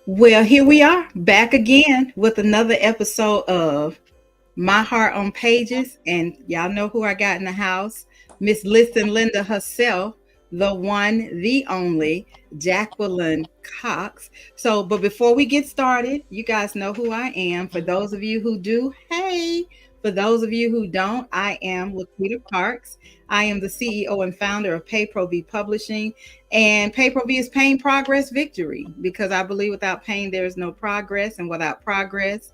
Well, here we are back again with another episode of My Heart on Pages. And y'all know who I got in the house, Miss Listen Linda herself, the one, the only, Jacqueline Cox. But before we get started, you guys know who I am. For those of you who do, hey. For those of you who don't, I am Laquita Parks. I am the CEO and founder of PayProV Publishing. And PayProV is pain, progress, victory, because I believe without pain, there is no progress. And without progress,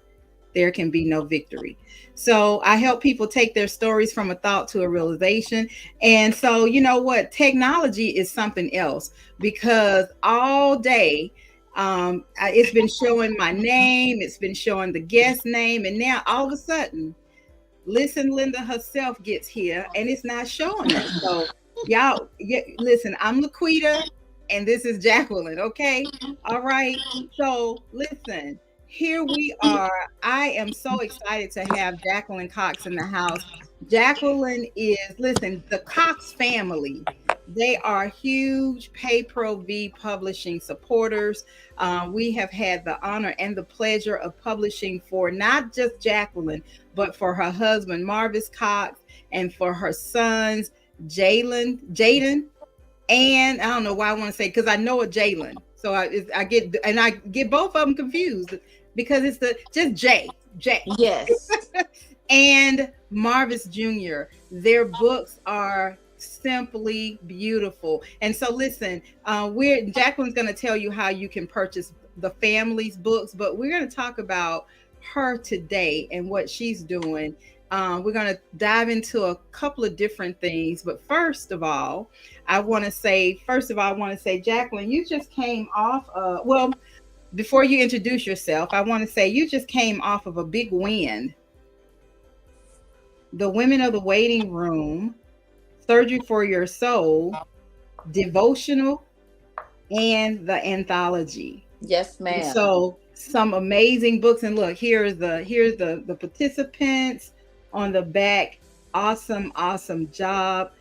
there can be no victory. So I help people take their stories from a thought to a realization. And so, you know what? Technology is something else because all day, it's been showing my name, it's been showing the guest name, and now all of a sudden, Listen Linda herself gets here and it's not showing us. So, y'all, listen, I'm Laquita and this is Jacqueline, okay? All right. So, listen, here we are. I am so excited to have Jacqueline Cox in the house. Jacqueline is, listen, the Cox family. They are huge PayProV publishing supporters. We have had the honor and the pleasure of publishing for not just Jacqueline, but for her husband, Marvis Cox, and for her sons, Jaden, and I don't know why I want to say because I know a Jalen, so I get both of them confused because it's the just J, Yes. and Marvis Jr. Their books are simply beautiful, and so listen, we're Jacqueline's going to tell you how you can purchase the family's books, but we're going to talk about her today and what she's doing. We're going to dive into a couple of different things. But first of all, I want to say, Jacqueline, you just came off, before you introduce yourself, I want to say you just came off of a big win. The Women of the Waiting Room, Surgery for Your Soul, Devotional, and the Anthology. Yes, And ma'am. so some amazing books. And look, here's the participants on the back. Awesome, awesome job.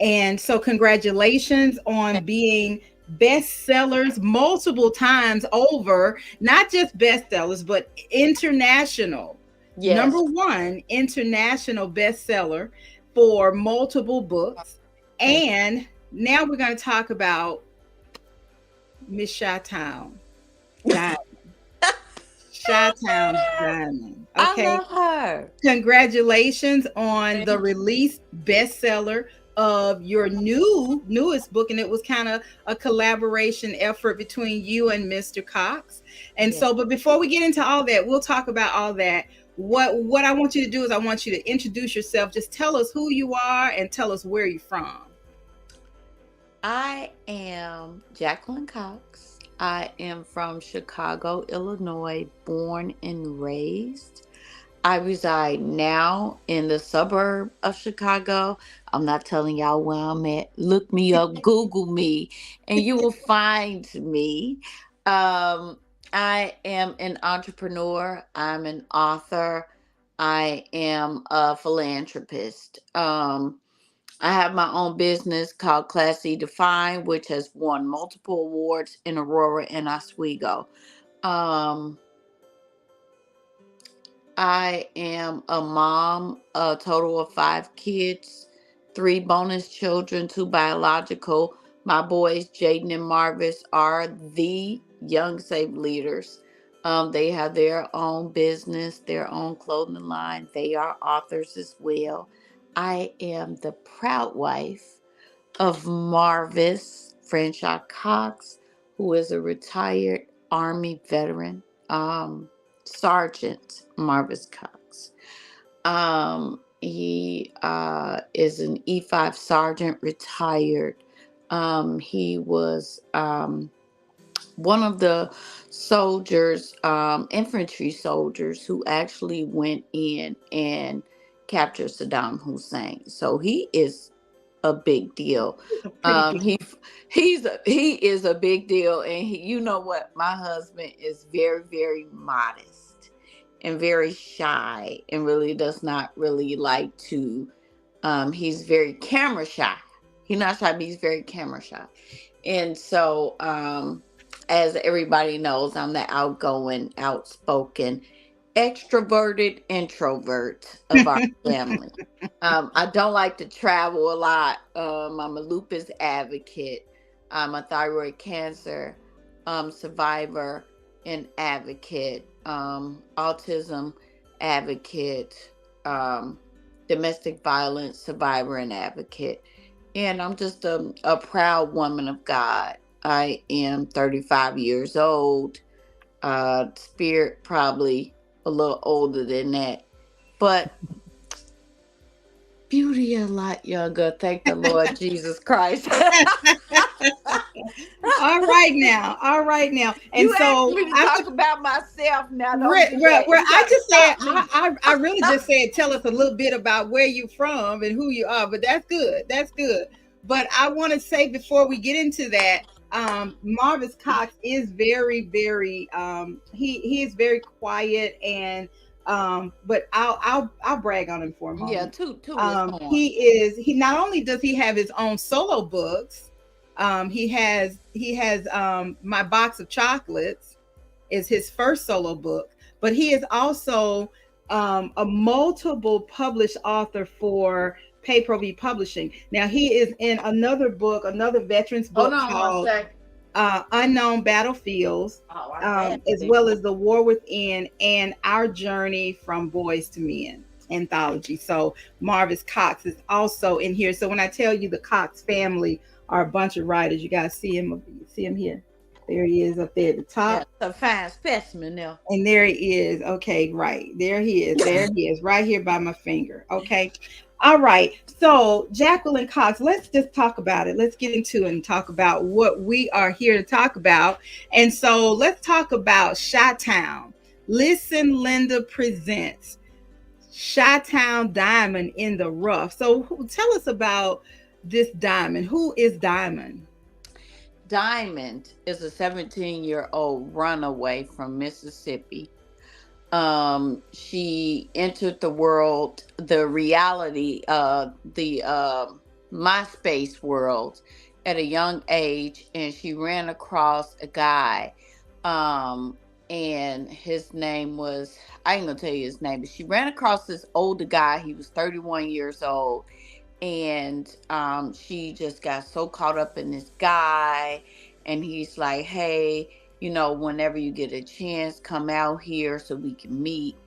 And so congratulations on being bestsellers multiple times over, not just bestsellers, but international. Number Yes. one international bestseller for multiple books. Thank And now we're going to talk about Miss Chitown Diamond. Chitown Diamond. I Okay. love her. Congratulations on the release bestseller of your newest book. And it was kind of a collaboration effort between you and Mr. Cox. And Yes. so, but before we get into all that, we'll talk about all that. What I want you to do is I want you to introduce yourself. Just tell us who you are and tell us where you're from. I am Jacqueline Cox. I am from Chicago, Illinois, born and raised. I reside now in the suburb of Chicago. I'm not telling y'all where I'm at. Look me up, Google me, and you will find me. Um, I am an entrepreneur. I'm an author. I am a philanthropist. I have my own business called Classy Defined, which has won multiple awards in Aurora and Oswego. Um, I am a mom, a total of 5 kids, 3 bonus children, 2 biological. My boys, Jaden and Marvis, are the young saved leaders. They have their own business, their own clothing line. They are authors as well. I am the proud wife of Marvis Franchot Cox, who is a retired Army veteran, Sergeant Marvis Cox. He is an E5 sergeant, retired. He was one of the soldiers, infantry soldiers, who actually went in and captured Saddam Hussein. So he is a big deal. A pretty big. He is a big deal, and you know what? My husband is very, very modest and very shy, and really does not really like to. He's very camera shy. He's not shy, but he's very camera shy, and so as everybody knows, I'm the outgoing, outspoken, extroverted introvert of our family. I don't like to travel a lot. I'm a lupus advocate. I'm a thyroid cancer survivor and advocate. Autism advocate. Domestic violence survivor and advocate. And I'm just a proud woman of God. I am 35 years old. Spirit probably a little older than that. But beauty a lot younger. Thank the Lord Jesus Christ. All right now, all right now. And You asked so me to I talk about myself. Now don't do that. where You I got to just said stop me. I really just said tell us a little bit about where you from and who you are, but that's good. That's good. But I want to say before we get into that, Marvis Cox is very he is very quiet and but I'll brag on him for a Yeah, moment. toot his horn. He not only does he have his own solo books, he has My Box of Chocolates is his first solo book, but he is also a multiple published author for Pay Pro V Publishing. Now he is in another book, another veterans Hold book on one called sec. Unknown Battlefields, Oh, I had as it. well as The War Within and Our Journey from Boys to Men anthology. So Marvis Cox is also in here. So when I tell you the Cox family are a bunch of writers, you guys see him here. There he is up there at the Yeah, top. it's a fine specimen now. And there he is. Okay, right. There he is. There he is, right here by my finger. Okay. All right. So, Jacqueline Cox, let's just talk about it. Let's get into it and talk about what we are here to talk about. And so, let's talk about Chitown. Listen, Linda Presents Chitown Diamond in the Ruff. So, tell us about this diamond. Who is Diamond? Diamond is a 17-year-old runaway from Mississippi. She entered the world, the reality, the MySpace world at a young age, and she ran across a guy, and his name was, I ain't gonna tell you his name, but she ran across this older guy. He was 31 years old, and she just got so caught up in this guy, and he's like, hey, whenever you get a chance, come out here so we can meet.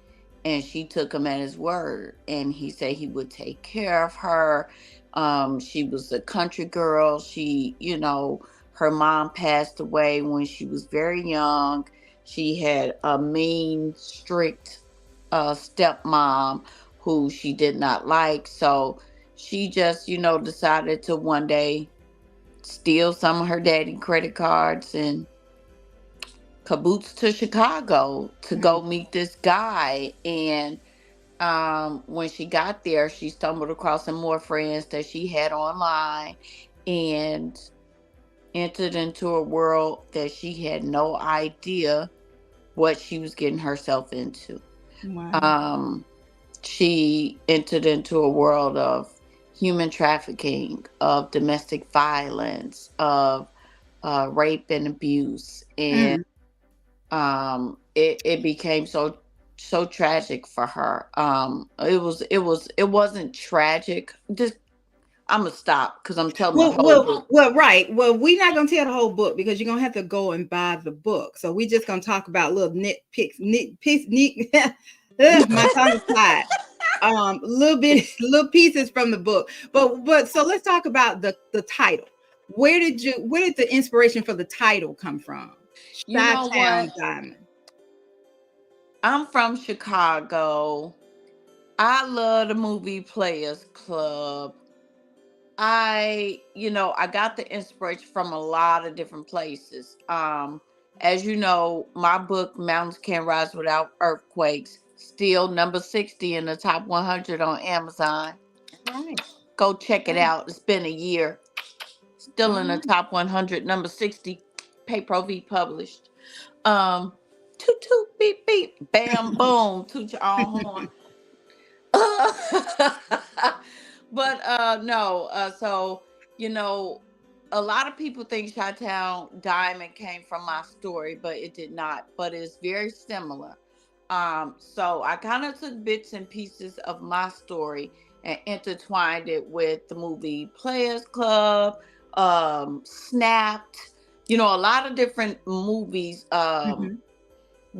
And she took him at his word, and he said he would take care of her. She was a country girl. Her mom passed away when she was very young. She had a mean, strict stepmom who she did not like. So she just, decided to one day steal some of her daddy credit cards and caboots to Chicago to go meet this guy. And when she got there, she stumbled across some more friends that she had online and entered into a world that she had no idea what she was getting herself into. Wow. She entered into a world of human trafficking, of domestic violence, of rape and abuse, and Mm. it became so tragic for her. It wasn't tragic. Just I'm gonna stop because I'm telling the whole book. Right. Well, we're not gonna tell the whole book because you're gonna have to go and buy the book. So we're just gonna talk about little nitpicks. My tongue is tied. Little bit, little pieces from the book. But so let's talk about the title. Where did the inspiration for the title come from? You know Chi-Town what? Diamond. I'm from Chicago. I love the movie Players Club. I got the inspiration from a lot of different places. As you know, my book Mountains Can't Rise Without Earthquakes, still number 60 in the top 100 on Amazon. All right. Go check it out. It's been a year. Still All in the right. top 100, number 60, Pay Pro V published. Um, toot toot beep beep, bam boom, toot your own horn. But no, so you know a lot of people think Chitown Diamond came from my story, but it did not. But it's very similar. So I kind of took bits and pieces of my story and intertwined it with the movie Players Club, Snapped. You know, a lot of different movies Mm-hmm.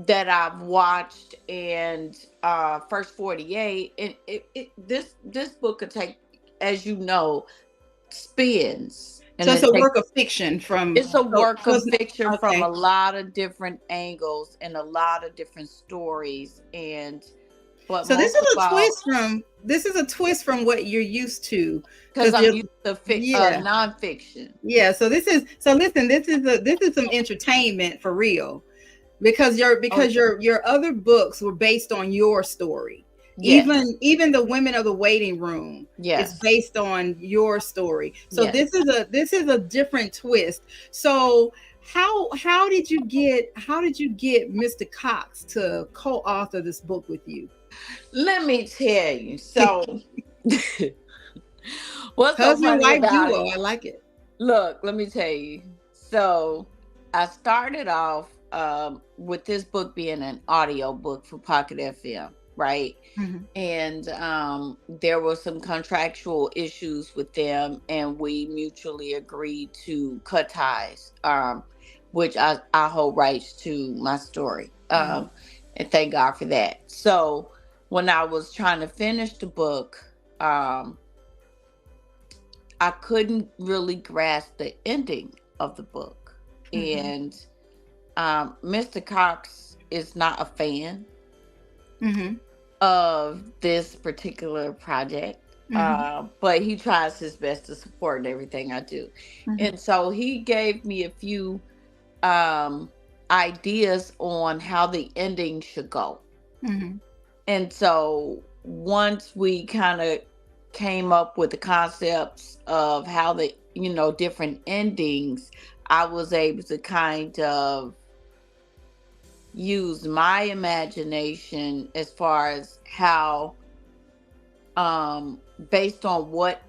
that I've watched, and First 48. And this book could take, as you know, spins, and So it's it a takes. work of fiction from. It's a So, work of fiction from a okay. lot of different angles and a lot of different stories, and but So this most is of a all, twist from what you're used to, because because I'm you're, used to yeah, nonfiction. yeah. So listen, this is some entertainment for real, because Oh your other books were based on your story. yes, Even the Women of the Waiting Room is yes, based on your story. So yes. this is a different twist. So how did you get Mr. Cox to co-author this book with you? Let me tell you. So, what's so Husband funny wife about it? duo. I like it. Look, let me tell you. So, I started off with this book being an audio book for Pocket FM, right? Mhm. And there were some contractual issues with them, and we mutually agreed to cut ties, which I hold rights to my story. Mhm. And thank God for that. So, when I was trying to finish the book, um, I couldn't really grasp the ending of the book. Mhm. And Mr. Cox is not a fan Mhm. of this particular project, Mhm. but he tries his best to support everything I do. Mhm. And so he gave me a few um, ideas on how the ending should go. Mhm. And so once we kind of came up with the concepts of how the, different endings, I was able to kind of use my imagination as far as how, based on what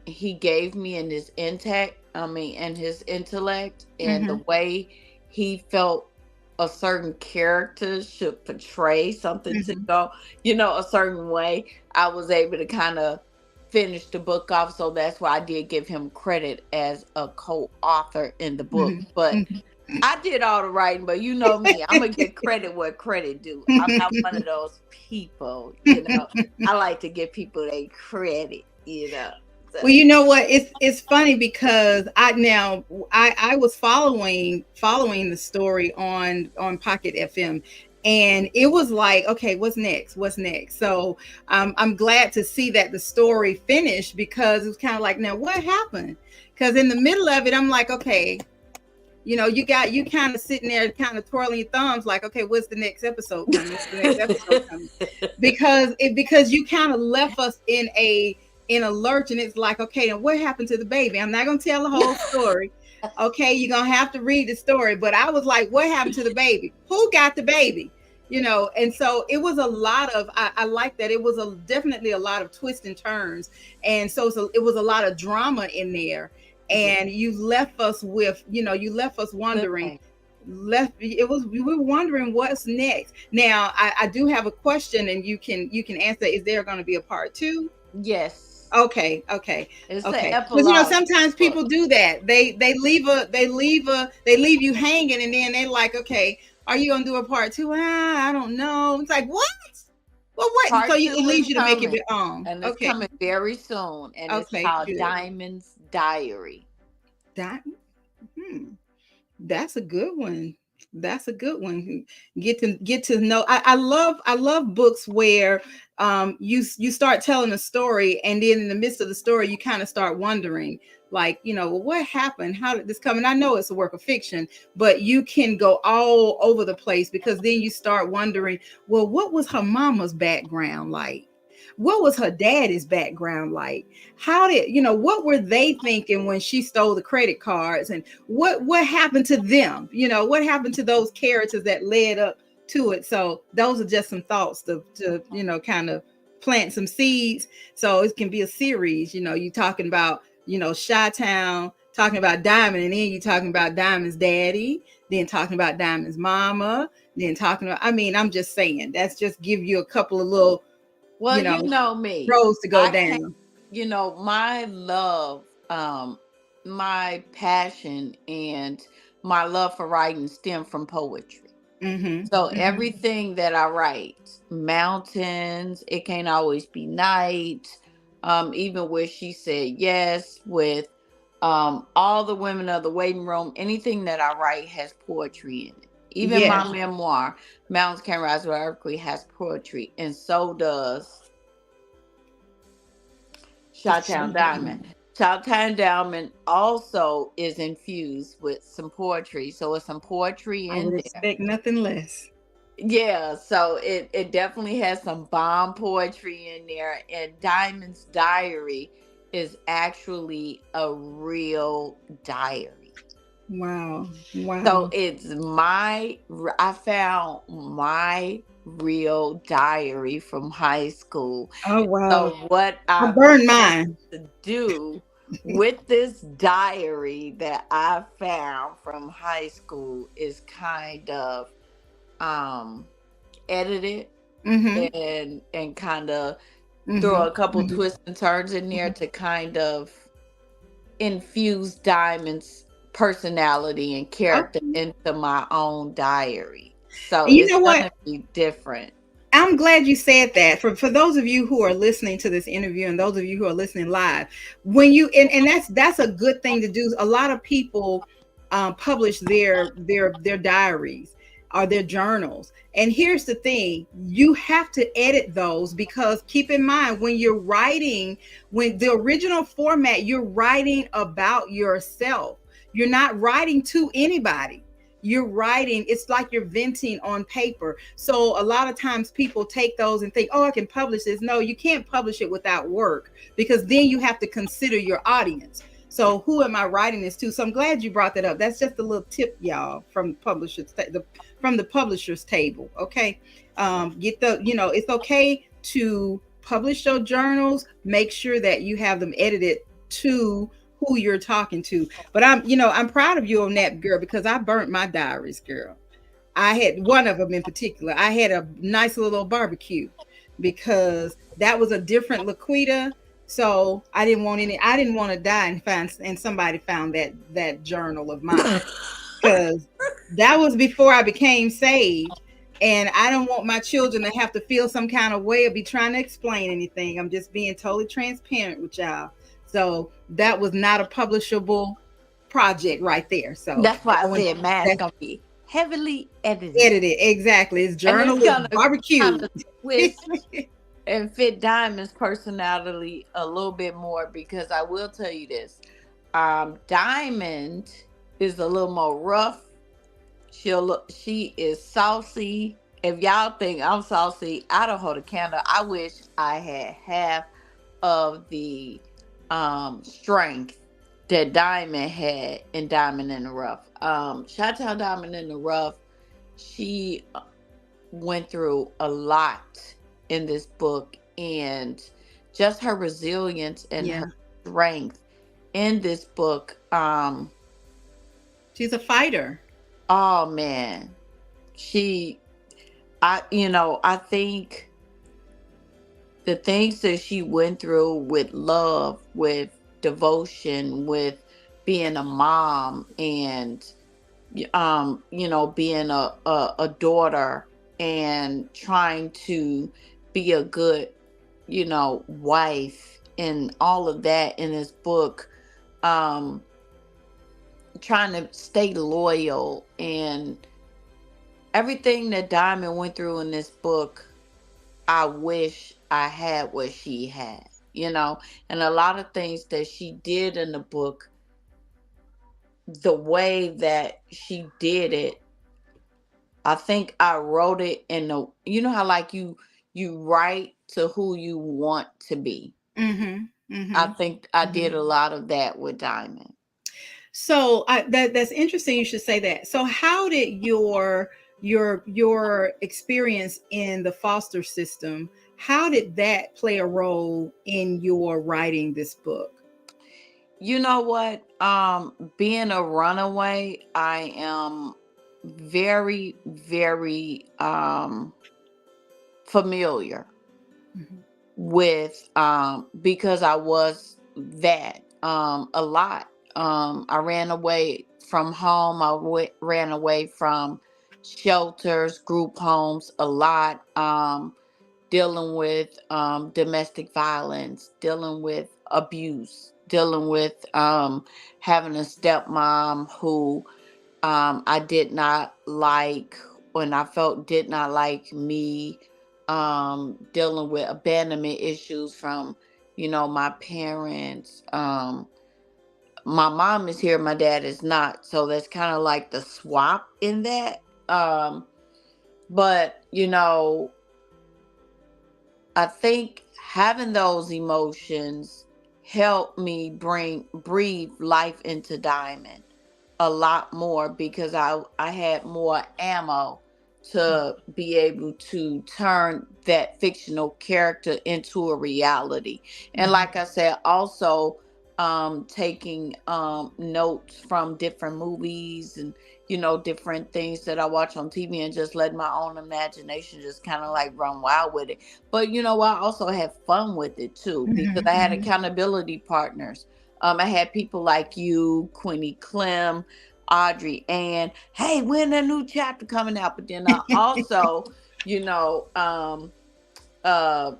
he gave me in his and his intellect, and the Mhm. way he felt a certain character should portray something to Mhm. go, a certain way. I was able to kind of finish the book off. So that's why I did give him credit as a co-author in the book. Mhm. But Mhm. I did all the writing, but you know me, I'm gonna get credit where credit due. I'm not one of those people. I like to give people their credit. So, Well, you know what? It's funny because I was following the story on Pocket FM, and it was like, okay, what's next? What's next? So I'm glad to see that the story finished, because it was kind of like, now what happened? Because in the middle of it, I'm like, okay, you kind of sitting there, kind of twirling your thumbs, like, okay, what's the next episode coming? What's the next episode coming? Because you kind of left us in a lurch, and it's like, okay, now what happened to the baby? I'm not gonna tell the whole story. Okay, you're gonna have to read the story. But I was like, what happened to the baby? Who got the baby? And so it was a lot of, I like that it was definitely a lot of twists and turns, and so it was a lot of drama in there, yeah. and you left us wondering, Cliffhanger. we were wondering what's next. Now I do have a question, and you can answer. Is there going to be a part two? Yes, Okay, okay, it's the okay. Because epilogue sometimes book. people do that. They leave you hanging, and then they're like, okay, are you gonna do a part two? I don't know. It's like, what? Well, what? So Part it two is leaves you to make it coming, be on. and it's Okay, coming very soon, and it's okay, called good. Diamond's Diary. That hmm. That's a good one. That's a good one. Get to know. I love books where you start telling a story, and then in the midst of the story you kind of start wondering, like, well, what happened? How did this come? And I know it's a work of fiction, but you can go all over the place, because then you start wondering, well, what was her mama's background like? What was her daddy's background like? How did, what were they thinking when she stole the credit cards? And what happened to them? What happened to those characters that led up to it? So those are just some thoughts to kind of plant some seeds. So it can be a series. You talking about Chi-Town, talking about Diamond, and then you talking about Diamond's daddy, then talking about Diamond's mama, then talking about, I mean, I'm just saying, that's just give you a couple of little, Well, you know me. roads to go I can't, down. my love, my passion and my love for writing stem from poetry. Mm-hmm. So Mm-hmm. everything that I write, mountains, it can't always be night. Even where she said yes, with all the women of the waiting room, anything that I write has poetry in it. Even Yes. my memoir, Mountains Can Rise with Earthquake, has poetry, and so does Chitown Diamond. Chitown Diamond also is infused with some poetry, so it's some poetry I would in there. expect nothing less. Yeah, so it definitely has some bomb poetry in there, and Diamond's diary is actually a real diary. Wow. So Wow. I found my real diary from high school. Oh, wow. So what I I've burned decided mine. to do with this diary that I found from high school is kind of um edit it Mm-hmm. and kind of throw Mm-hmm. a couple Mm-hmm. twists and turns in there to kind of infuse Diamond's personality and character Okay. into my own diary. So And you it's know what? gonna be different. I'm glad you said that. For those of you who are listening to this interview and those of you who are listening live, when you and that's a good thing to do. A lot of people publish their diaries or their journals. And here's the thing, you have to edit those, because keep in mind, when you're writing, when the original format, you're writing about yourself. You're not writing to anybody. You're writing, it's like you're venting on paper. So a lot of times people take those and think, oh, I can publish this. No, you can't publish it without work, because then you have to consider your audience. So who am I writing this to? So I'm glad you brought that up. That's just a little tip, y'all, from the publisher's table. Okay. Get the, it's okay to publish your journals. Make sure that you have them edited to who you're talking to. But I'm proud of you on that, girl, because I burnt my diaries, girl. I had one of them in particular. I had a nice little barbecue because that was a different Laquita. So I didn't want to die and somebody found that journal of mine, because that was before I became saved. And I don't want my children to have to feel some kind of way or be trying to explain anything. I'm just being totally transparent with y'all. So that was not a publishable project right there. So That's why I going said mine's that's gonna be heavily edited. edited. Exactly. It's And it's journal is gonna kind barbecue. of twist and fit Diamond's personality a little bit more, because I will tell you this. Diamond is a little more rough. She is saucy. If y'all think I'm saucy, I don't hold a candle. I wish I had half of the strength that Diamond had in Diamond in the Rough. Chitown Diamond in the Rough, she went through a lot in this book, and just her resilience and Yeah. her strength in this book. She's a fighter. Oh man, she, I think the things that she went through with love, with devotion, with being a mom, and being a daughter, and trying to be a good, wife, and all of that in this book. Um, Trying to stay loyal, and everything that Diamond went through in this book, I wish I had what she had, and a lot of things that she did in the book, the way that she did it, I think I wrote it in the, how like you write to who you want to be. Mm-hmm. I Mm-hmm. think I Mm-hmm. did a lot of that with Diamond. So that's interesting. You should say that. So how did your experience in the foster system? How did that play a role in your writing this book? You know what? Being a runaway, I am very, very familiar Mhm. with, because I was that a lot. I ran away from home. Ran away from shelters, group homes a lot. Dealing with domestic violence, dealing with abuse, dealing with having a stepmom who I did not like, when I felt did not like me, dealing with abandonment issues from, my parents. My mom is here, my dad is not. So that's kind of like the swap in that. But, I think having those emotions helped me breathe life into Diamond a lot more, because I had more ammo to be able to turn that fictional character into a reality. And Mhm. like I said, also taking notes from different movies and different things that I watch on TV, and just letting my own imagination just kind of like run wild with it. But I also had fun with it too, because Mhm. I had Mhm. accountability partners. I had people like you, Quinny Clem, Audrey Ann. Hey, when a new chapter coming out? But then I also, you know, uh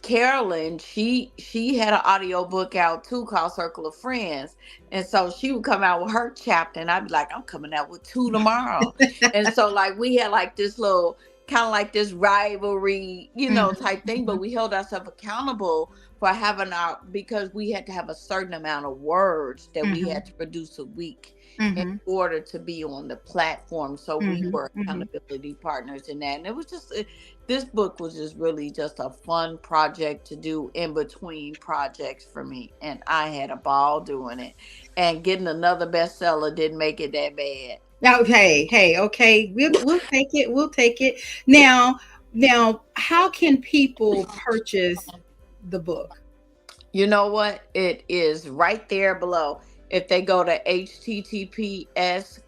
Carolyn, she had an audio book out too called Circle of Friends. And so she would come out with her chapter, and I'd be like, I'm coming out with two tomorrow. And so like we had like this little kind of like this rivalry, Mhm. type thing, but Mhm. we held ourselves accountable for having our, because we had to have a certain amount of words that we Mhm. had to produce a week in Mhm. order to be on the platform. So we Mhm. were Mhm. accountability partners in that. And it was just this book was just really just a fun project to do in between projects for me, and I had a ball doing it. And getting another bestseller didn't make it that bad. Okay, hey, okay, we'll take it. We'll take it. Now, how can people purchase the book? You know what? It is right there below. If they go to https://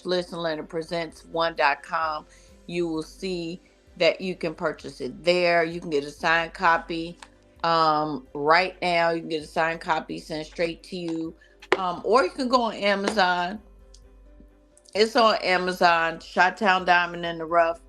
listen letter presents one.com, you will see that you can purchase it there. You can get a signed copy. Right now, you can get a signed copy sent straight to you. Or you can go on Amazon. It's on Amazon, Chitown Diamond and the Ruff.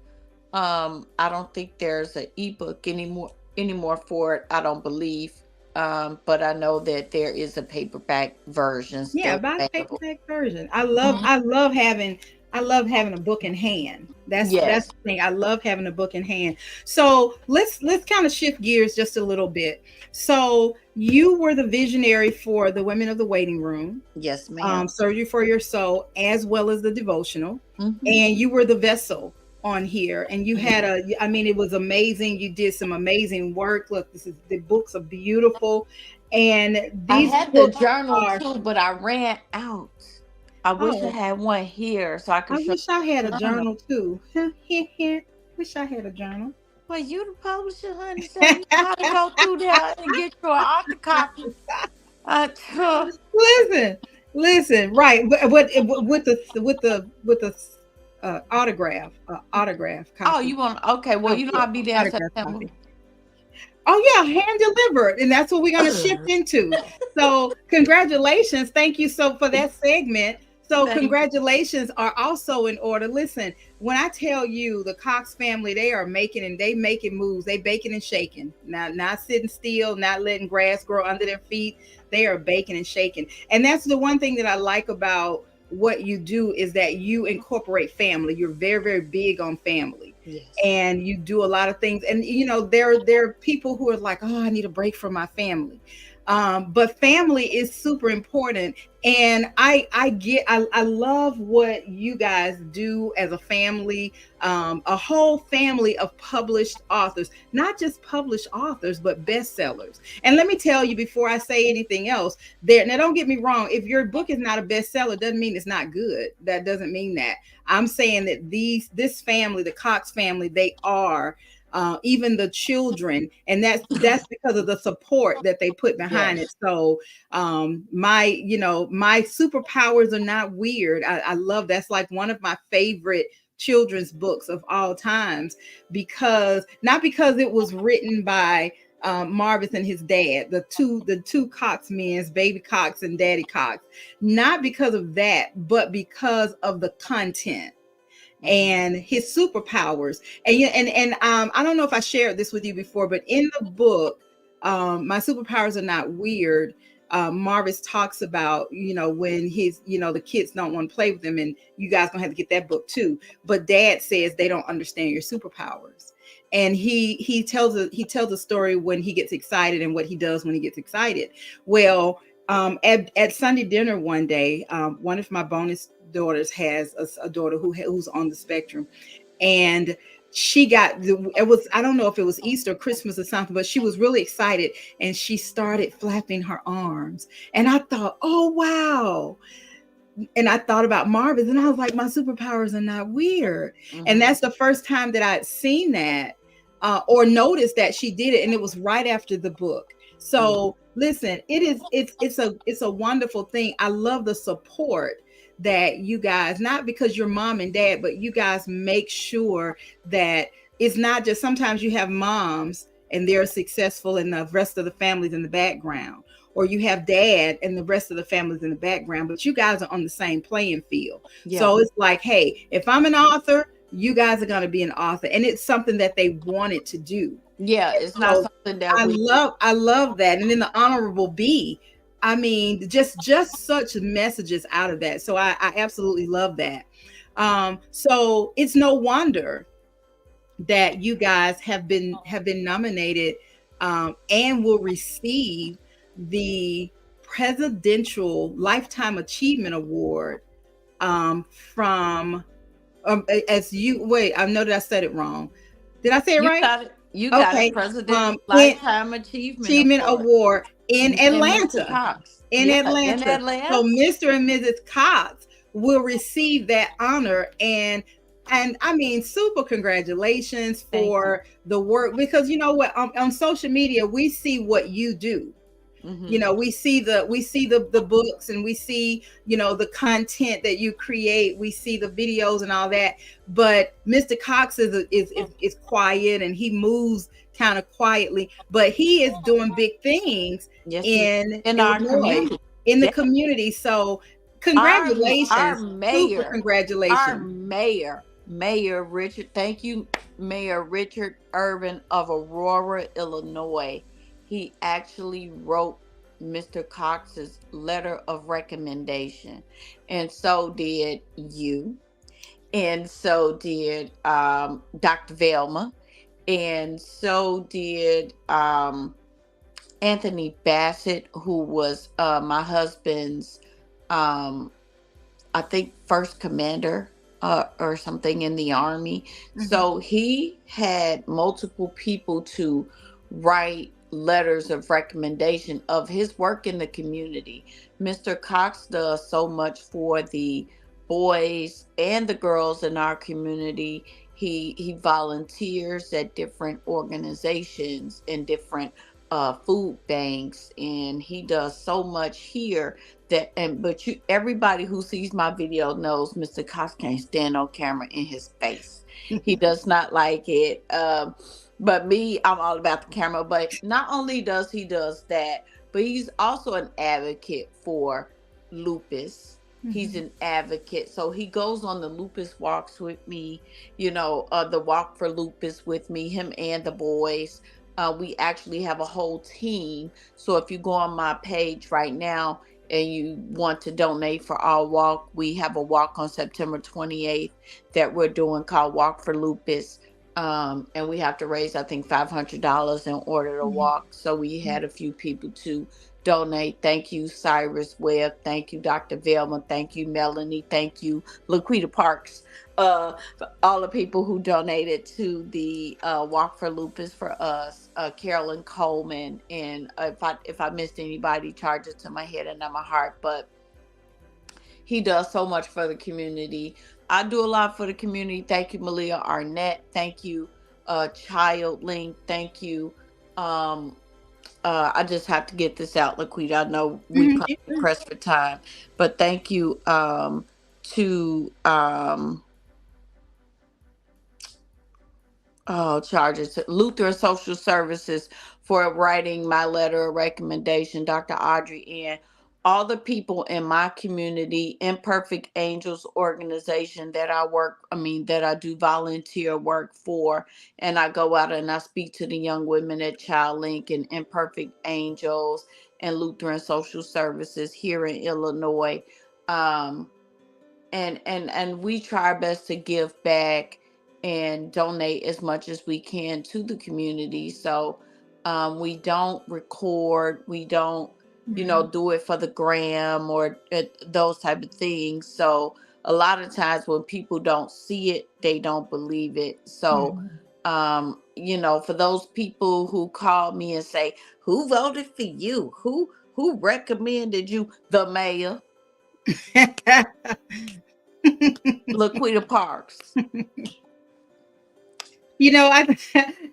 I don't think there's an ebook anymore for it. I don't believe. But I know that there is a paperback version Yeah, still buy the available. paperback version. I love Mhm. I love having I love having a book in hand. That's Yes. the thing. I love having a book in hand. So let's kind of shift gears just a little bit. So you were the visionary for the Women of the Waiting Room, Yes, ma'am. Surgery for Your Soul, as well as the devotional, Hmm. and you were the vessel on here, and you had Yeah. I mean, it was amazing. You did some amazing work. Look, the books are beautiful, and I these had the books journal are. too, but I ran out. I wish I Oh, had one here so I I could show wish I had a the journal. journal too. Wish I had a journal. Well, you the publisher, honey, so you gotta go through there and get your author copy. Uh, listen, listen, right? But with the autograph oh, copy. you want? Okay, well, Oh yeah, I'll be there in autograph September. copy. Oh yeah, hand delivered, and that's what we're gonna shift into. So congratulations, thank you so for that segment. So Thank you. congratulations are also in order. Listen, when I tell you the Cox family, they are making and they making moves, they baking and shaking. Now, not sitting still, not letting grass grow under their feet. They are baking and shaking, and that's the one thing that I like about what you do is that you incorporate family. You're very, very big on family, Yes. and you do a lot of things. And there are people who are like, oh, I need a break from my family. But family is super important, and I love what you guys do as a family, a whole family of published authors, not just published authors but bestsellers. And let me tell you before I say anything else, there, now don't get me wrong, if your book is not a bestseller doesn't mean it's not good. That doesn't mean that. I'm saying that this family, the Cox family, they are even the children, and that's because of the support that they put behind it. Yes. So my superpowers are not weird. I love, that's like one of my favorite children's books of all times, because not because it was written by Marvis and his dad, the two Cox men's, Baby Cox and Daddy Cox, not because of that, but because of the content and his superpowers. And I don't know if I shared this with you before, but in the book, My Superpowers Are Not Weird, Marvis talks about, when the kids don't want to play with him, and you guys gonna have to get that book too. But dad says they don't understand your superpowers. And he tells a story when he gets excited and what he does when he gets excited. Well, at Sunday dinner one day, one of my bonus daughters has a daughter who's on the spectrum, and it was, I don't know if it was Easter or Christmas or something, but she was really excited and she started flapping her arms, and I thought, oh wow. And I thought about Marvis, and I was like, my superpowers are not weird. And that's the first time that I'd seen that, or noticed that she did it, and it was right after the book. So listen, it's a wonderful thing. I love the support that you guys, not because you're mom and dad, but you guys make sure that it's not just, sometimes you have moms and they're successful and the rest of the family's in the background, or you have dad and the rest of the family's in the background, but you guys are on the same playing field. Yeah. So it's like, hey, if I'm an author, you guys are going to be an author, and it's something that they wanted to do. Yeah, it's not something that I love that. And then the honorable B, I mean, just such messages out of that. So I absolutely love that. So it's no wonder that you guys have been nominated, and will receive the Presidential Lifetime Achievement Award, from I know that I said it wrong. Did I say it right? You got a Presidential Lifetime Achievement Award in Atlanta. In Atlanta. So Mr. and Mrs. Cox will receive that honor, and I mean, super congratulations for the work, because you know what, on social media we see what you do. We see the books, and we see, the content that you create. We see the videos and all that. But Mr. Cox is quiet, and he moves kind of quietly, but he is doing big things in our community, in the community. So congratulations, our mayor, super congratulations, our Mayor Richard. Thank you, Mayor Richard Irvin of Aurora, Illinois. He actually wrote Mr. Cox's letter of recommendation, and so did you, and so did Dr. Velma, and so did Anthony Bassett, who was my husband's, I think, first commander or something in the Army. So he had multiple people to write letters of recommendation of his work in the community. Mr. Cox does so much for the boys and the girls in our community. He volunteers at different organizations and different food banks, and he does so much here but everybody who sees my video knows Mr. Cox can't stand on camera in his face. He does not like it. But me, I'm all about the camera. But not only does he that, but he's also an advocate for lupus. He's an advocate. So he goes on the lupus walks with me, the walk for lupus with me, him and the boys. We actually have a whole team. So if you go on my page right now and you want to donate for our walk, we have a walk on September 28th that we're doing called Walk for Lupus. And we have to raise, I think, $500 in order to walk. So we had a few people to donate. Thank you, Cyrus Webb. Thank you, Dr. Velma. Thank you, Melanie. Thank you, Laquita Parks. For all the people who donated to the Walk for Lupus for us. Carolyn Coleman. And if I missed anybody, charge it to my head and not my heart. But he does so much for the community. I do a lot for the community. Thank you, Malia Arnett. Thank you, Child Link. Thank you. Um, I just have to get this out, Laquita. I know we Mhm. probably pressed for time, but thank you to charges Lutheran Social Services for writing my letter of recommendation, Dr. Audrey, and all the people in my community, Imperfect Angels organization that that I do volunteer work for. And I go out and I speak to the young women at Child Link and Imperfect Angels and Lutheran Social Services here in Illinois. Um, and we try our best to give back and donate as much as we can to the community. So we don't record, we don't Mhm. do it for the gram or those type of things. So a lot of times when people don't see it, they don't believe it. So Mhm. for those people who call me and say, who voted for you, who recommended you, the mayor, Laquita Parks. I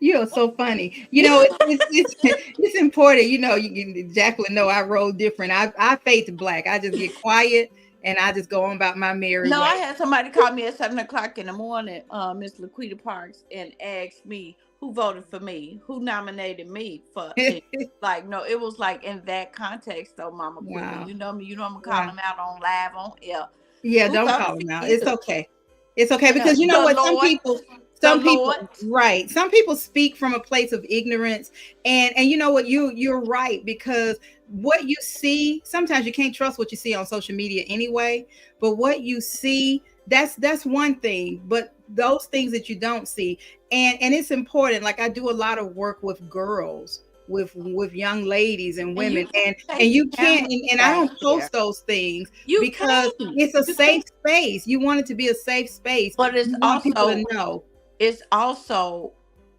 you are so funny. It's important. Jacqueline know I roll different. I fade to black. I just get quiet and I just go on about my merry No, I way. had somebody call me at 7 o'clock in the morning, Miss Laquita Parks, and asked me who voted for me, who nominated me for to like. No, it was like in that context, though, Mama Quita. Wow. You know me. You know I'm gonna call Wow. them out on live on air. Yeah, Who don't voted call for them out. you? It's okay. It's okay Yeah, because you know the what? Lord, the Some people, Lord. right? Some people speak from a place of ignorance, and you know what? You're right because what you see sometimes you can't trust what you see on social media anyway. But what you see, that's one thing. But those things that you don't see, and it's important. Like I do a lot of work with girls, with young ladies and And you women, can't and take you can't, cameras and I back don't there. post those things You because can't. it's a You safe can't. space. You want it to be a safe space. But You want people to know. it's also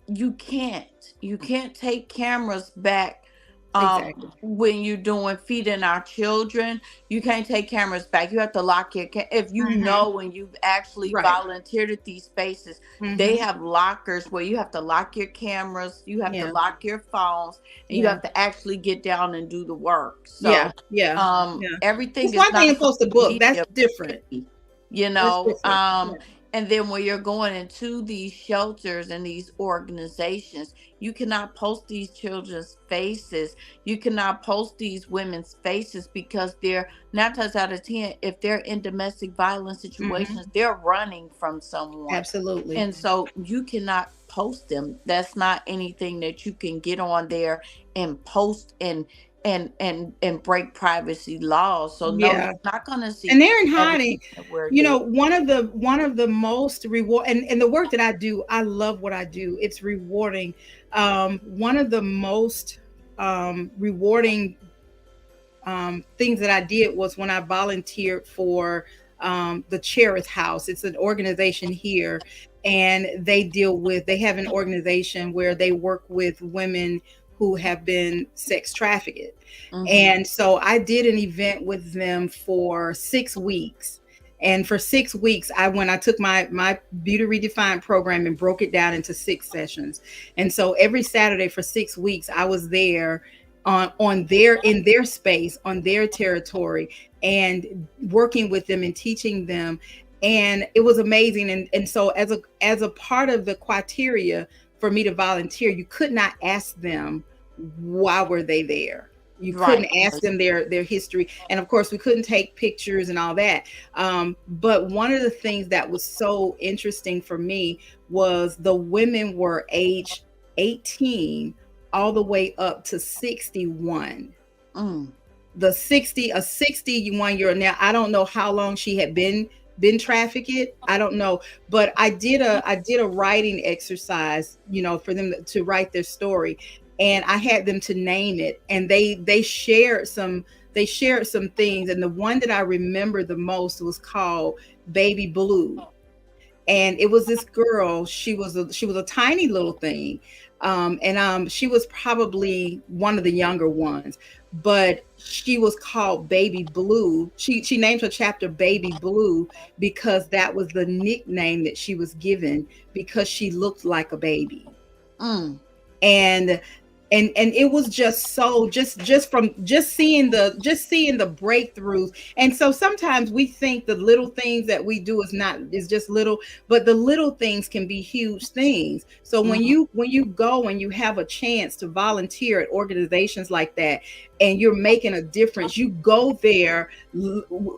you can't take cameras back Exactly. when you're doing feeding our children. You can't take cameras back. You have to lock if you Hmm. know when you've actually Right. volunteered at these spaces, they Hmm. have lockers where you have to lock your cameras, you have to Yeah. lock your phones, and you Yeah. have to actually get down and do the work. Yeah. So Yeah. Yeah. everything It's is one thing not to social post a book. That's media different. ready, That's different. Yeah. and then when you're going into these shelters and these organizations, you cannot post these children's faces. You cannot post these women's faces because they're 9 times out of 10, if they're in domestic violence Hmm. situations, they're running from someone. Absolutely. And so you cannot post them. That's not anything that you can get on there and post and break privacy laws. So no, you're Yeah. not gonna And see they're in hiding. everything that we're doing. One of the most reward, and the work that I do, I love what I do. It's rewarding. One of the most rewarding things that I did was when I volunteered for the Cherith House. It's an organization here, and they have an organization where they work with women who have been sex trafficked. Hmm. And so I did an event with them for 6 weeks. And for 6 weeks, I took my Beauty Redefined program and broke it down into 6 sessions. And so every Saturday for 6 weeks, I was there on their in their space, on their territory, and working with them and teaching them. And it was amazing. And so as a part of the criteria for me to volunteer, you could not ask them why were they there. You couldn't Right. ask them their history, and of course we couldn't take pictures and all that. But one of the things that was so interesting for me was the women were age 18 all the way up to 61. Mm. The 60 a 61-year-old. Now I don't know how long she had been trafficked. I don't know, but I did a writing exercise, for them to write their story, and I had them to name it, and they shared some things, and the one that I remember the most was called Baby Blue. And it was this girl. She was a tiny little thing, She was probably one of the younger ones, but she was called Baby Blue. She named her chapter Baby Blue because that was the nickname that she was given because she looked like a baby. Mm. and and it was just so just from just seeing the breakthroughs. And so sometimes we think the little things that we do is just little, but the little things can be huge things. So when Mhm. you go and you have a chance to volunteer at organizations like that and you're making a difference, you go there.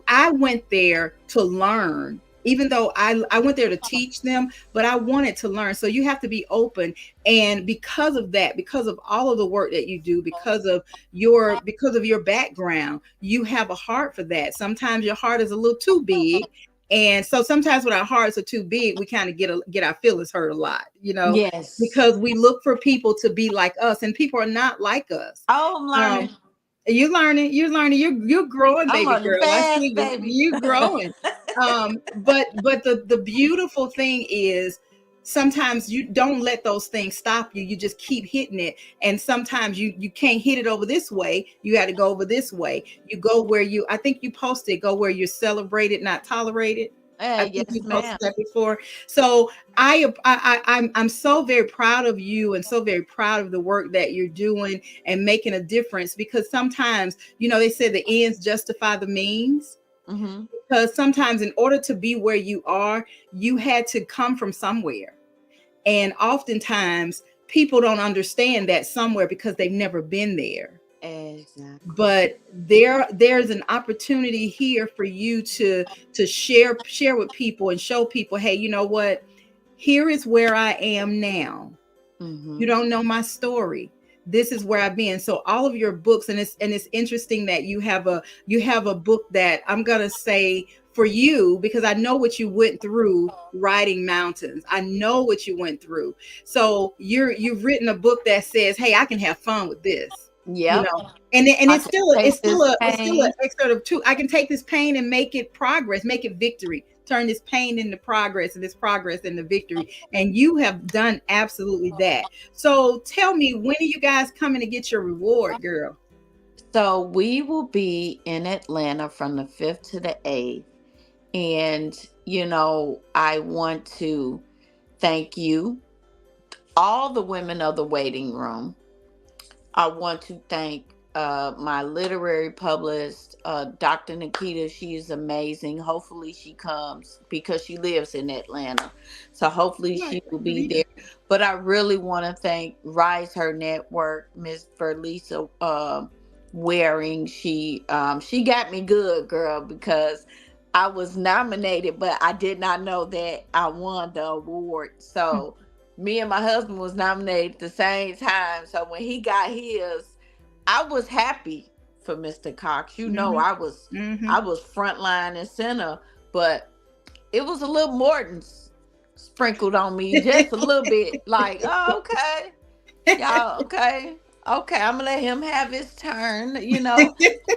I went there to learn, even though I went there to teach them, but I wanted to learn. So you have to be open. And because of that, because of all of the work that you do, because of your background, you have a heart for that. Sometimes your heart is a little too big. And so sometimes when our hearts are too big, we kind of get our feelings hurt a lot, Yes. because we look for people to be like us, and people are not like us. Oh, I'm learning. Um, you're growing, I'm baby learning girl. I see fast, you. baby. You growing. But the beautiful thing is sometimes you don't let those things stop you. You just keep hitting it. And sometimes you can't hit it over this way. You got to go over this way. You go where I think you posted, go where you're celebrated, not tolerated. I think Yes, you posted ma'am. that before. So I'm so very proud of you and so very proud of the work that you're doing and making a difference, because sometimes, they said the ends justify the means. Mm-hmm. Because sometimes in order to be where you are, you had to come from somewhere. And oftentimes people don't understand that somewhere because they've never been there. Exactly. But there's an opportunity here for you to share with people and show people, hey, you know what? Here is where I am now. You Mm-hmm. don't know my story. This is where I've been. So all of your books, and it's interesting that you have a book that I'm gonna say for you, because I know what you went through riding mountains. I know what you went through. So you've written a book that says, hey, I can have fun with this. You Yep. know, and I it's can still a, take this it's still an pain. excerpt of two. I can take this pain and make it progress, make it victory, turn this pain into progress, and this progress into victory. And you have done absolutely that. So tell me, when are you guys coming to get your reward, girl? So we will be in Atlanta from the 5th to the 8th. And, I want to thank you, all the women of the waiting room. I want to thank my literary publicist, Dr. Nikita. She is amazing. Hopefully she comes because she lives in Atlanta. So hopefully Right, she will be Anita. there. But I really want to thank Rise Her Network, Miss Verlisa Waring. She got me good, girl, because I was nominated, but I did not know that I won the award. So me and my husband was nominated at the same time. So when he got his, I was happy for Mr. Cox. Mm-hmm, I was mm-hmm. I was front line and center, but it was a little Morton's sprinkled on me just a little bit. Like, oh, okay, y'all, okay, okay, I'm gonna let him have his turn.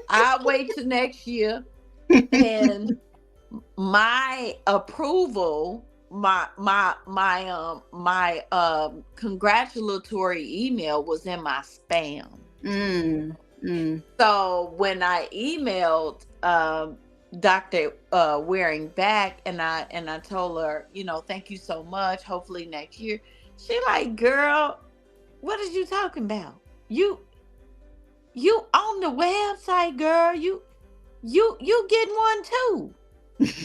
I'll wait till next year. And my approval, my congratulatory email was in my spam. Mm, mm. So when I emailed Dr. Waring back, and I told her, thank you so much, hopefully next year, she like, girl, what is you talking about? You on the website, girl. You getting one too.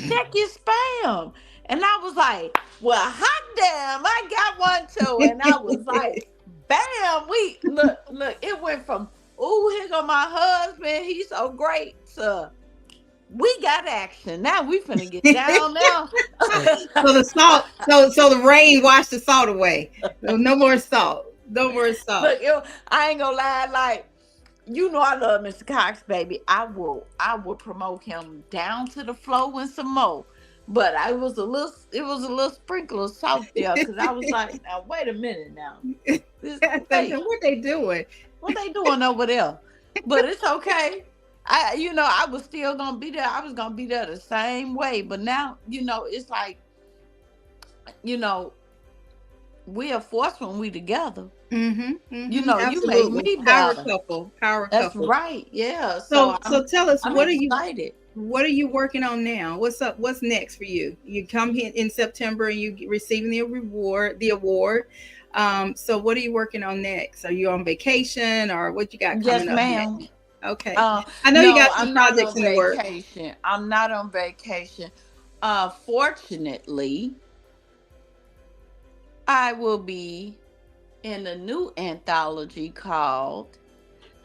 Check your spam. And I was like, well, hot damn, I got one too. And I was like, bam, we look, it went from, ooh, here go my husband, he's so great, to we got action. Now we finna get down now. So the salt, so the rain washed the salt away. No more salt. No more salt. Look, I ain't gonna lie, like, I love Mr. Cox, baby. I will promote him down to the floor and some more. But it was a little sprinkle of salt there, because I was like, now wait a minute now. Wait, What they doing? what they doing over there? But it's okay. I was still gonna be there. I was gonna be there the same way. But now, it's like, you know, we a force when we together. You make Absolutely. me Power better. couple. Power That's couple. right. Yeah. So So tell us, I'm excited. what are you working on now? What's up? What's next for you? You come here in September and you receiving the award. So what are you working on next? Are you on vacation or what you got Yes, coming up ma'am. next? Okay. I know you No, got some I'm not projects on in the work. vacation. I'm not on vacation. Fortunately, I will be in a new anthology called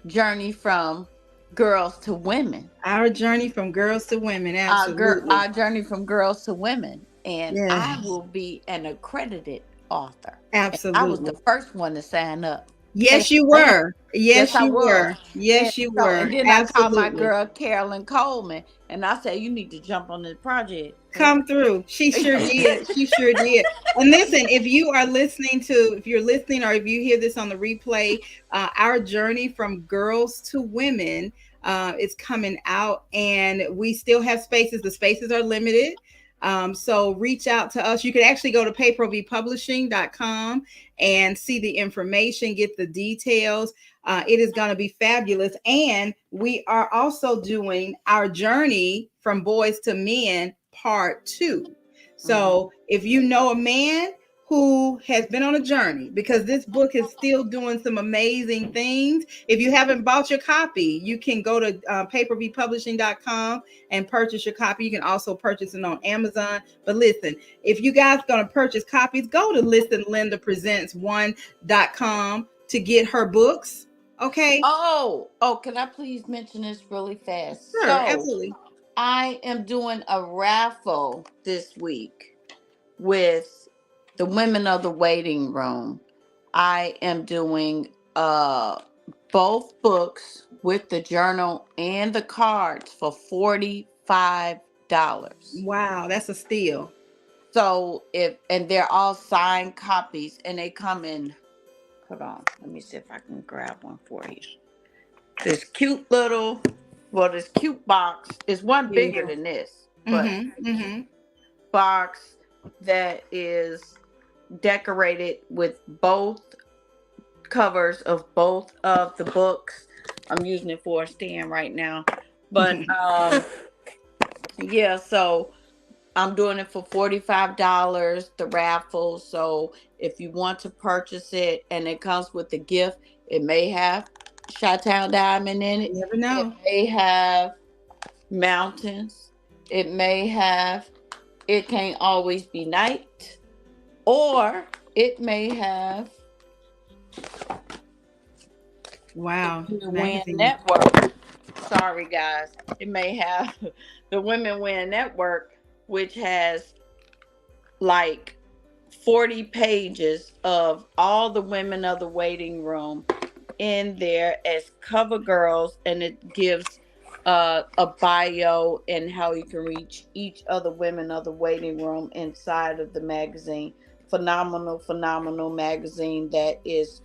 Journey from Girls to Women. Our journey from girls to women. Absolutely. Our journey from girls to women, and I Yes. will be an accredited author. And I was the Absolutely. first one to sign up. Yes, Yes, you ma'am. were. Yes, Yes, I you was. were. And Yes, you so, were. and then I called my Absolutely. girl Carolyn Coleman, and I said, "You need to jump on this project." Come through. She sure did. She sure did. And listen, if you're listening or if you hear this on the replay, our journey from girls to women is coming out and we still have spaces. The spaces are limited. So reach out to us. You can actually go to payprovpublishing.com and see the information, get the details. It is going to be fabulous. And we are also doing our journey from boys to men part 2. So if you know a man who has been on a journey, because this book is still doing some amazing things. If you haven't bought your copy, you can go to payperviewpublishing.com and purchase your copy. You can also purchase it on Amazon. But listen, if you guys are going to purchase copies, go to Linda Presents one.com to get her books. Okay. Can I please mention this really fast? Sure, So, absolutely. I am doing a raffle this week with the women of the waiting room. I am doing both books with the journal and the cards for $45. Wow, that's a steal. So and they're all signed copies and they come in, hold on, let me see if I can grab one for you. This this cute box is one bigger Yeah. than this, but Mm-hmm. a cute Mm-hmm. box that is decorated with both covers of both of the books. I'm using it for a stand right now. But yeah, so I'm doing it for $45, the raffle. So if you want to purchase it and it comes with the gift, it may have Chitown Diamond in it. You never It know. may have mountains. It may have It Can't Always Be Night. Or it may have Wow. the Win Magazine. Network. Sorry, guys. It may have the Women Win Network, which has like 40 pages of all the women of the waiting room in there as cover girls, and it gives a bio and how you can reach each of the women of the waiting room inside of the magazine. Phenomenal magazine that is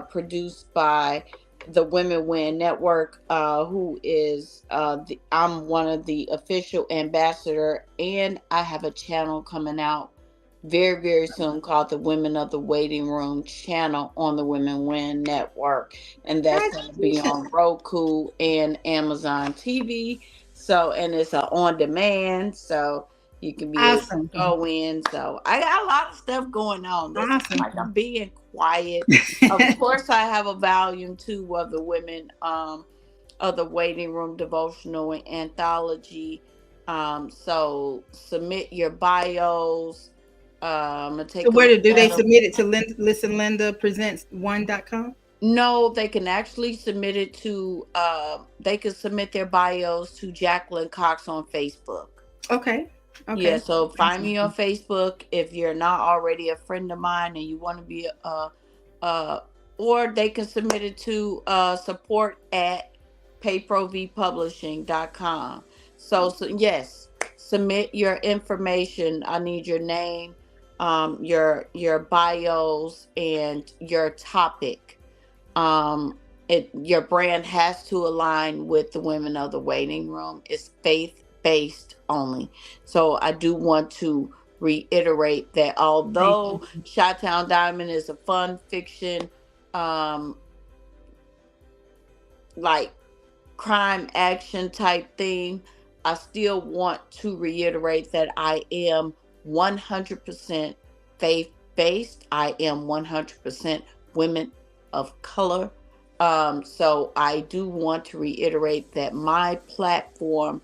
produced by the Women Win Network, who is I'm one of the official ambassador, and I have a channel coming out very soon called the Women of the Waiting Room channel on the Women Win Network, and that's going to be on Roku and Amazon TV. So, and it's on demand, so you can be able to Awesome. go in. So I got a lot of stuff going on. This is like I'm Awesome. being quiet. Of course, I have a volume 2 of the Women of the Waiting Room devotional and anthology. So submit your bios. Take So a where look do at they them. submit it to Linda Presents one.com? No, they can actually submit it to. They can submit their bios to Jacqueline Cox on Facebook. Okay. Yeah, Okay. so find me on Awesome. Facebook if you're not already a friend of mine and you want to be or they can submit it to support at payprovpublishing.com. So yes, submit your information. I need your name, your bios, and your topic. Your brand has to align with the women of the waiting room. It's faith based only. So I do want to reiterate that Thank although you. Chitown Diamond is a fun fiction, um, like crime action type thing, I still want to reiterate that I am 100% faith based. I am 100% women of color. So I do want to reiterate that my platform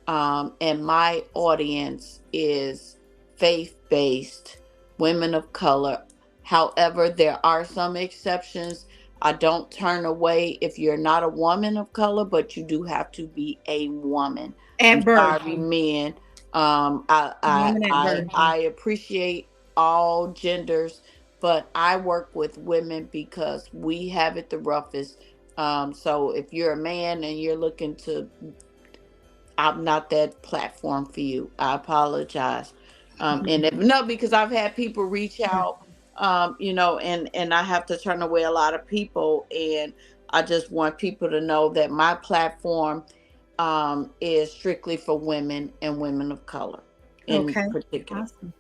and my audience is faith based, women of color. However, there are some exceptions. I don't turn away if you're not a woman of color, but you do have to be a woman. I'm At birth. sorry, men. Woman at birth. I appreciate all genders, but I work with women because we have it the roughest. So if you're a man and you're looking to, I'm not that platform for you. I apologize. And if, no, because I've had people reach out, and I have to turn away a lot of people. And I just want people to know that my platform is strictly for women and women of color in Okay. particular. Awesome.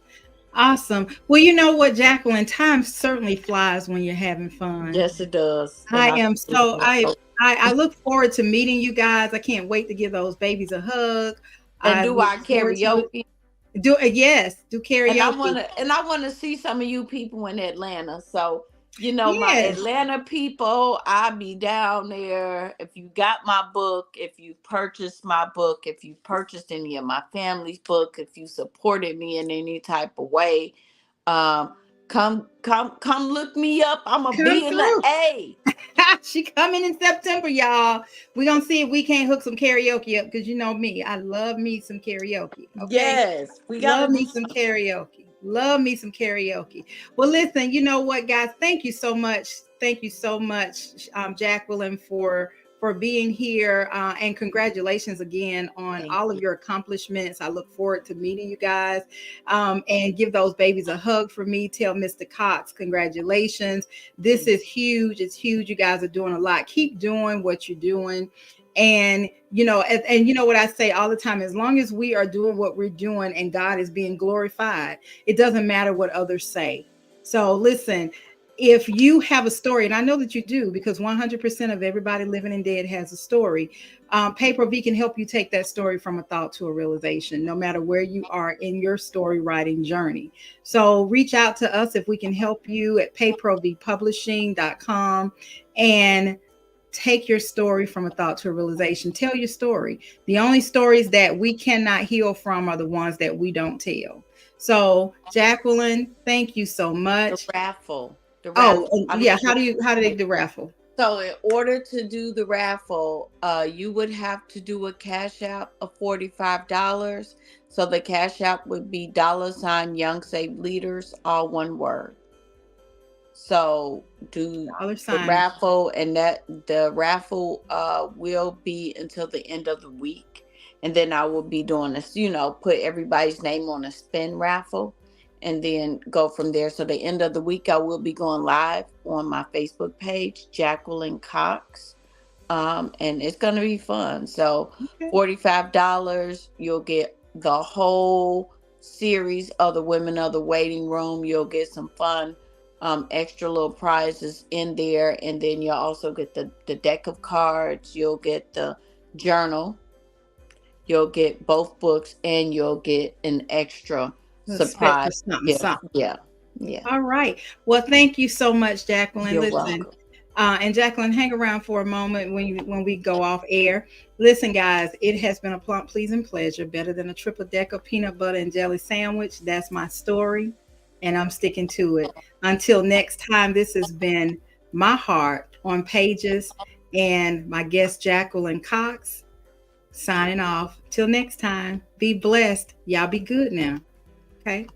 Awesome. Well, you know what, Jacqueline, time certainly flies when you're having fun. Yes, it does. I And I am so appreciate it. I look forward to meeting you guys. I can't wait to give those babies a hug. And I do look our forward to it. karaoke. Do yes, do And I karaoke. wanna and I wanna see some of you people in Atlanta. So, my Yes. Atlanta people, I'll be down there. If you got my book, if you purchased my book, if you purchased any of my family's book, if you supported me in any type of way, um, come look me up. I'm gonna Come be in the through. A. She coming in September, y'all. We're gonna see if we can't hook some karaoke up because you know me. I love me some karaoke. Okay. Yes, we gotta Love do me some karaoke. Love me some karaoke. Well, listen, you know what, guys? Thank you so much. Thank you so much, Jacqueline, for being here, and congratulations again on Thank all of you. your accomplishments. I look forward to meeting you guys, and give those babies a hug for me. Tell Mr. Cox congratulations. This is huge. It's huge. You guys are doing a lot. Keep doing what you're doing. And and you know what I say all the time, as long as we are doing what we're doing and God is being glorified, it doesn't matter what others say. So listen, if you have a story, and I know that you do, because 100% of everybody living and dead has a story, Paper V can help you take that story from a thought to a realization, no matter where you are in your story writing journey. So reach out to us if we can help you at payprovpublishing.com and take your story from a thought to a realization. Tell your story. The only stories that we cannot heal from are the ones that we don't tell. So, Jacqueline, thank you so The much. raffle. The Oh, raffle. I'm yeah. gonna How do they do the raffle? So in order to do the raffle, you would have to do a cash out of $45. So the cash out would be $ Young Save Leaders, all one word. So do Dollar the sign. raffle, and that the raffle will be until the end of the week, and then I will be doing this. Put everybody's name on a spin raffle, and then go from there. So the end of the week, I will be going live on my Facebook page, Jacqueline Cox, and it's gonna be fun. So Okay. $45, you'll get the whole series of the Women of the Waiting Room. You'll get some fun, extra little prizes in there, and then you'll also get the deck of cards. You'll get the journal. You'll get both books, and you'll get an extra A special surprise something, gift. something. Yeah, yeah. All right. Well, thank you so much, Jacqueline. You're Listen, welcome. and Jacqueline, hang around for a moment when we go off air. Listen, guys, it has been a plump, pleasing pleasure. Better than a triple decker peanut butter and jelly sandwich. That's my story, and I'm sticking to it. Until next time, this has been My Heart on Pages, and my guest Jacqueline Cox signing off. Till next time, be blessed. Y'all be good now. Okay.